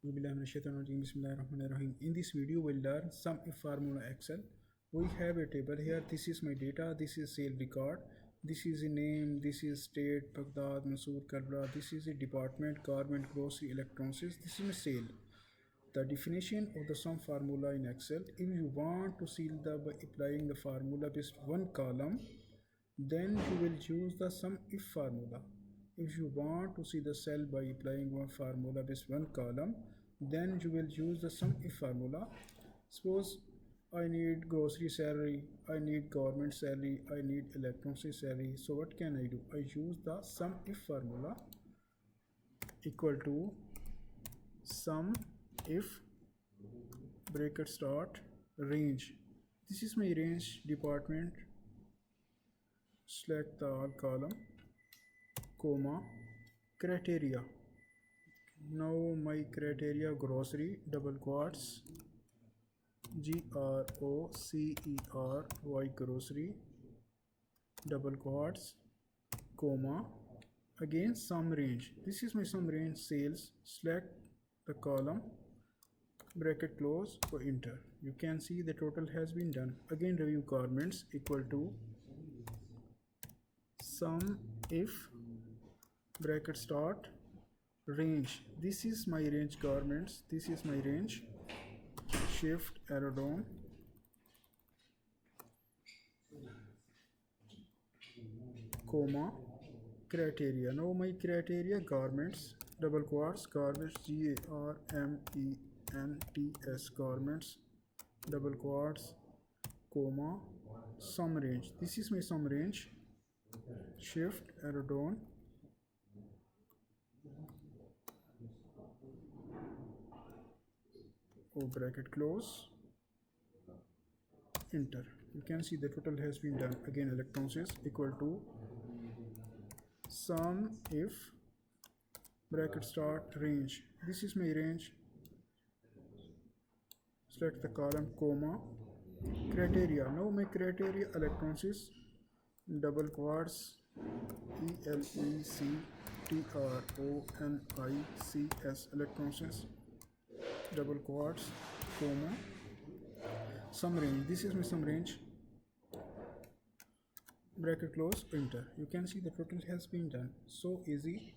In this video, we'll learn sum if formula Excel. We have a table here. This is my data. This is sale record. This is a name. This is state, Baghdad, Mysore, Kalbra. This is a department, garment, grocery, electronics. This is a sale. The definition of the sum formula in Excel. If you want to see by applying the formula based one column, then you will use the sum if formula. If you want to see the cell by applying one formula based one column, then you will use the sum if formula. Suppose I need grocery salary, I need government salary, I need electricity salary. So what can I do? I use the sum if formula equal to sum if bracket start range. This is my range department. Select the all column, comma, criteria. Now my criteria grocery, double quotes, GROCERY grocery, double quotes, comma, again sum range. This is my sum range sales. Select the column, bracket close, or enter. You can see the total has been done. Again review garments equal to sum if bracket start range. This is my range garments. This is my range. Shift arrow down, comma, criteria. Now my criteria garments, double quotes, garments, GARMENTS garments, double quotes, comma, sum range. This is my sum range. Shift arrow down, bracket close, enter. You can see the total has been done. Again electronics equal to sum if bracket start range. This is my range. Select the column, comma, criteria. Now my criteria electronics, double quotes, ELECTRONICS electronics, double quotes, comma, sum range. This is my sum range. Bracket close, enter. You can see the total has been done. So easy.